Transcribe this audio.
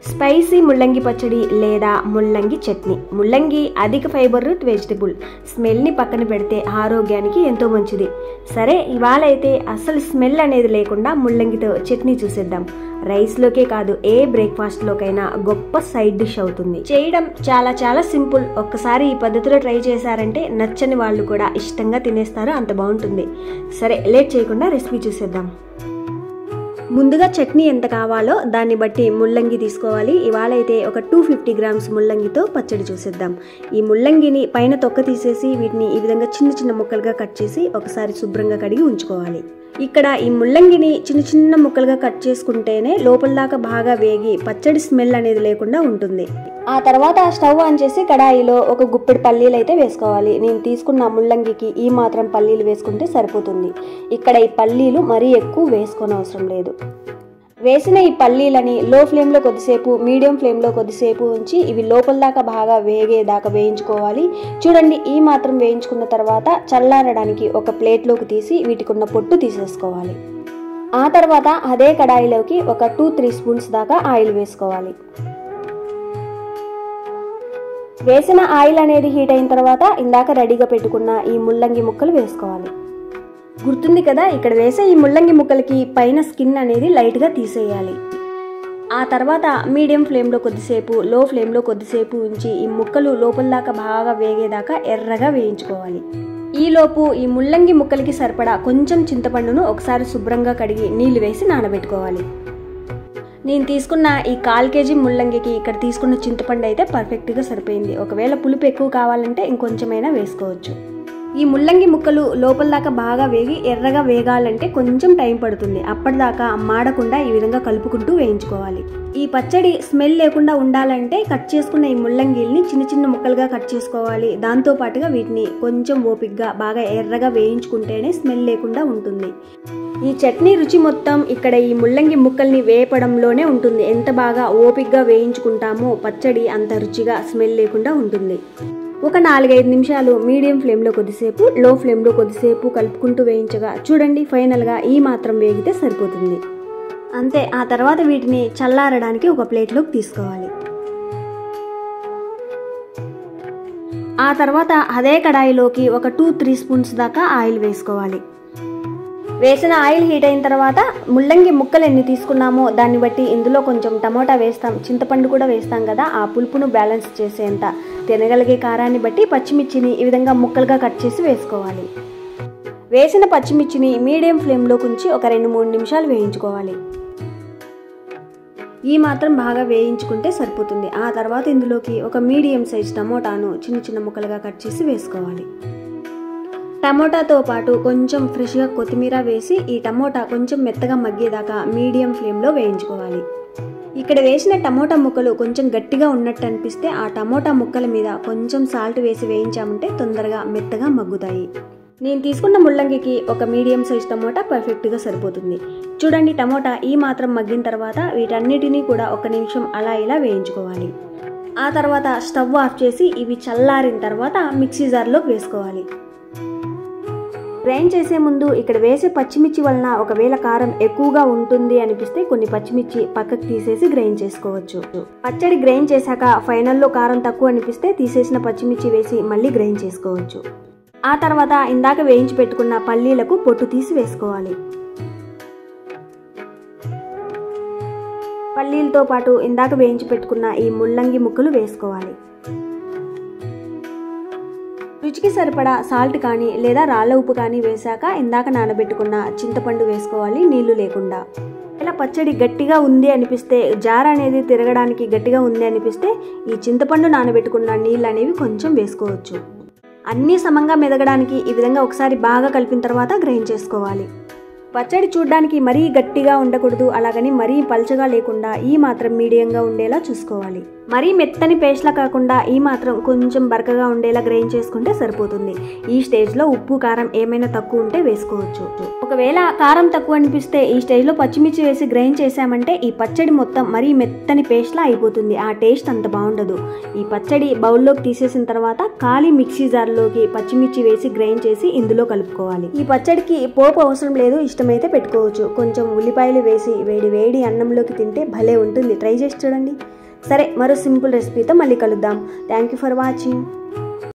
Spicy ముల్లంగి పచ్చడి లేదా ముల్లంగి చట్నీ. ముల్లంగి అధిక ఫైబర్ రూట్ వెజిటబుల్. స్మెల్ని పక్కన పెడితే ఆరోగ్యానికి ఎంతో మంచిది. సరే, ఇవాళ అయితే అసలు స్మెల్ అనేది లేకుండా ముల్లంగితో చట్నీ చూసేద్దాం. రైస్లోకే కాదు, ఏ బ్రేక్ఫాస్ట్లోకైనా గొప్ప సైడ్ డిష్ అవుతుంది. చేయడం చాలా సింపుల్. ఒక్కసారి ఈ పద్ధతిలో ట్రై చేశారంటే నచ్చని వాళ్ళు కూడా ఇష్టంగా తినేస్తారు, అంత బాగుంటుంది. సరే, లేట్ చేయకుండా రెసిపీ చూసేద్దాం. ముందుగా చట్నీ ఎంత కావాలో దాన్ని బట్టి ముల్లంగి తీసుకోవాలి. ఇవాళ అయితే ఒక 250 గ్రామ్స్ ముల్లంగితో పచ్చడి చూసేద్దాం. ఈ ముల్లంగిని పైన తొక్క తీసేసి వీటిని ఈ విధంగా చిన్న ముక్కలుగా కట్ చేసి ఒకసారి శుభ్రంగా కడిగి ఉంచుకోవాలి. ఇక్కడ ఈ ముల్లంగిని చిన్న ముక్కలుగా కట్ చేసుకుంటేనే లోపల దాకా బాగా వేగి పచ్చడి స్మెల్ అనేది లేకుండా ఉంటుంది. ఆ తర్వాత స్టవ్ ఆన్ చేసి కడాయిలో ఒక గుప్పెడు పల్లీలు అయితే వేసుకోవాలి. నేను తీసుకున్న ముల్లంగికి ఈ మాత్రం పల్లీలు వేసుకుంటే సరిపోతుంది. ఇక్కడ ఈ పల్లీలు మరీ ఎక్కువ వేసుకోని అవసరం లేదు. వేసిన ఈ పల్లీలని లో ఫ్లేమ్లో కొద్దిసేపు, మీడియం ఫ్లేమ్లో కొద్దిసేపు ఉంచి ఇవి లోపల దాకా బాగా వేగేదాకా వేయించుకోవాలి. చూడండి, ఈ మాత్రం వేయించుకున్న తర్వాత చల్లారడానికి ఒక ప్లేట్లోకి తీసి వీటికున్న పొట్టు తీసేసుకోవాలి. ఆ తర్వాత అదే కడాయిలోకి ఒక 2-3 స్పూన్స్ దాకా ఆయిల్ వేసుకోవాలి. వేసిన ఆయిల్ అనేది హీట్ అయిన తర్వాత ఇందాక రెడీగా పెట్టుకున్న ఈ ముల్లంగి ముక్కలు వేసుకోవాలి. గుర్తుంది కదా, ఇక్కడ వేసే ఈ ముల్లంగి ముక్కలకి పైన స్కిన్ అనేది లైట్గా తీసేయాలి. ఆ తర్వాత మీడియం ఫ్లేమ్లో కొద్దిసేపు, లో ఫ్లేమ్లో కొద్దిసేపు ఉంచి ఈ ముక్కలు లోపల దాకా బాగా వేగేదాకా ఎర్రగా వేయించుకోవాలి. ఈలోపు ఈ ముల్లంగి ముక్కలకి సరిపడా కొంచెం చింతపండును ఒకసారి శుభ్రంగా కడిగి నీళ్లు వేసి నానబెట్టుకోవాలి. నేను తీసుకున్న ఈ 1/4 కేజీ ముల్లంగికి ఇక్కడ తీసుకున్న చింతపండు అయితే పర్ఫెక్ట్గా సరిపోయింది. ఒకవేళ పులుపు ఎక్కువ కావాలంటే ఇంకొంచెమైనా వేసుకోవచ్చు. ఈ ముల్లంగి ముక్కలు లోపల దాకా బాగా వేగి ఎర్రగా వేగాలంటే కొంచెం టైం పడుతుంది. అప్పటిదాకా మాడకుండా ఈ విధంగా కలుపుకుంటూ వేయించుకోవాలి. ఈ పచ్చడి స్మెల్ లేకుండా ఉండాలంటే కట్ చేసుకున్న ఈ ముల్లంగిల్ని చిన్న ముక్కలుగా కట్ చేసుకోవాలి. దాంతో పాటుగా వీటిని కొంచెం ఓపికగా బాగా ఎర్రగా వేయించుకుంటేనే స్మెల్ లేకుండా ఉంటుంది. ఈ చట్నీ రుచి మొత్తం ఇక్కడ ఈ ముల్లంగి ముక్కల్ని వేపడంలోనే ఉంటుంది. ఎంత బాగా ఓపికగా వేయించుకుంటామో పచ్చడి అంత రుచిగా స్మెల్ లేకుండా ఉంటుంది. ఒక 4-5 నిమిషాలు మీడియం ఫ్లేమ్లో కొద్దిసేపు, లో ఫ్లేమ్లో కొద్దిసేపు కలుపుకుంటూ వేయించగా చూడండి, ఫైనల్గా ఈ మాత్రం వేగితే సరిపోతుంది. అంతే. ఆ తర్వాత వీటిని చల్లారడానికి ఒక ప్లేట్లోకి తీసుకోవాలి. ఆ తర్వాత అదే కడాయిలోకి ఒక 2-3 స్పూన్స్ దాకా ఆయిల్ వేసుకోవాలి. వేసిన ఆయిల్ హీట్ అయిన తర్వాత ముల్లంగి ముక్కలు ఎన్ని తీసుకున్నామో దాన్ని బట్టి ఇందులో కొంచెం టమోటా వేస్తాం, చింతపండు కూడా వేస్తాం కదా, ఆ పులుపును బ్యాలెన్స్ చేసేంత తినగలిగే కారాన్ని బట్టి పచ్చిమిర్చిని ఈ విధంగా ముక్కలుగా కట్ చేసి వేసుకోవాలి. వేసిన పచ్చిమిర్చిని మీడియం ఫ్లేమ్లో ఉంచి ఒక 2-3 నిమిషాలు వేయించుకోవాలి. ఈ మాత్రం బాగా వేయించుకుంటే సరిపోతుంది. ఆ తర్వాత ఇందులోకి ఒక మీడియం సైజ్ టమోటాను చిన్న ముక్కలుగా కట్ చేసి వేసుకోవాలి. టమోటాతో పాటు కొంచెం ఫ్రెష్గా కొత్తిమీర వేసి ఈ టమోటా కొంచెం మెత్తగా మగ్గేదాకా మీడియం ఫ్లేమ్లో వేయించుకోవాలి. ఇక్కడ వేసిన టమోటా ముక్కలు కొంచెం గట్టిగా ఉన్నట్టు అనిపిస్తే ఆ టమోటా ముక్కల మీద కొంచెం సాల్ట్ వేసి వేయించామంటే తొందరగా మెత్తగా మగ్గుతాయి. నేను తీసుకున్న ముల్లంగికి ఒక మీడియం సైజ్ టమోటా పర్ఫెక్ట్గా సరిపోతుంది. చూడండి, టమోటా ఈ మాత్రం మగ్గిన తర్వాత వీటన్నిటినీ కూడా 1 నిమిషం అలా ఇలా వేయించుకోవాలి. ఆ తర్వాత స్టవ్ ఆఫ్ చేసి ఇవి చల్లారిన తర్వాత మిక్సీ జార్లోకి వేసుకోవాలి. గ్రైండ్ చేసే ముందు ఇక్కడ వేసే పచ్చిమిర్చి వలన ఒకవేళ కారం ఎక్కువగా ఉంటుంది అనిపిస్తే కొన్ని పచ్చిమిర్చి పక్కకు తీసేసి గ్రైండ్ చేసుకోవచ్చు. పచ్చడి గ్రైండ్ చేశాక ఫైనల్లో కారం తక్కువ అనిపిస్తే తీసేసిన పచ్చిమిర్చి వేసి మళ్ళీ గ్రైండ్ చేసుకోవచ్చు. ఆ తర్వాత ఇందాక వేయించి పెట్టుకున్న పల్లీలకు పొట్టు తీసి వేసుకోవాలి. పల్లీలతో పాటు ఇందాక వేయించి పెట్టుకున్న ఈ ముల్లంగి ముక్కలు వేసుకోవాలి. రుచికి సరిపడా సాల్ట్ కానీ లేదా రాళ్ళ ఉప్పు కానీ వేశాక ఇందాక నానబెట్టుకున్న చింతపండు వేసుకోవాలి, నీళ్లు లేకుండా. ఇలా పచ్చడి గట్టిగా ఉంది అనిపిస్తే, జార అనేది తిరగడానికి గట్టిగా ఉంది అనిపిస్తే ఈ చింతపండు నానబెట్టుకున్న నీళ్ళు అనేవి కొంచెం వేసుకోవచ్చు. అన్నీ సమంగా మెదగడానికి ఈ విధంగా ఒకసారి బాగా కలిపిన తర్వాత గ్రైండ్ చేసుకోవాలి. పచ్చడి చూడడానికి మరీ గట్టిగా ఉండకూడదు, అలాగని మరీ పల్చగా లేకుండా ఈ మాత్రం మీడియంగా ఉండేలా చూసుకోవాలి. మరీ మెత్తని పేస్ట్లా కాకుండా ఈ మాత్రం కొంచెం బరకగా ఉండేలా గ్రైండ్ చేసుకుంటే సరిపోతుంది. ఈ స్టేజ్లో ఉప్పు కారం ఏమైనా తక్కువ ఉంటే వేసుకోవచ్చు. ఒకవేళ కారం తక్కువ అనిపిస్తే ఈ స్టేజ్లో పచ్చిమిర్చి వేసి గ్రైండ్ చేసామంటే ఈ పచ్చడి మొత్తం మరీ మెత్తని పేస్ట్లా అయిపోతుంది. ఆ టేస్ట్ అంత బాగుండదు. ఈ పచ్చడి బౌల్లోకి తీసేసిన తర్వాత ఖాళీ మిక్సీ జార్లోకి పచ్చిమిర్చి వేసి గ్రైండ్ చేసి ఇందులో కలుపుకోవాలి. ఈ పచ్చడికి పోపు అవసరం లేదు, ఇష్టమైతే పెట్టుకోవచ్చు. కొంచెం ఉల్లిపాయలు వేసి వేడి వేడి అన్నంలోకి తింటే భలే ఉంటుంది. ట్రై చేసి చూడండి. సరే, మరో సింపుల్ రెసిపీతో మళ్ళీ కలుద్దాం. Thank you for watching.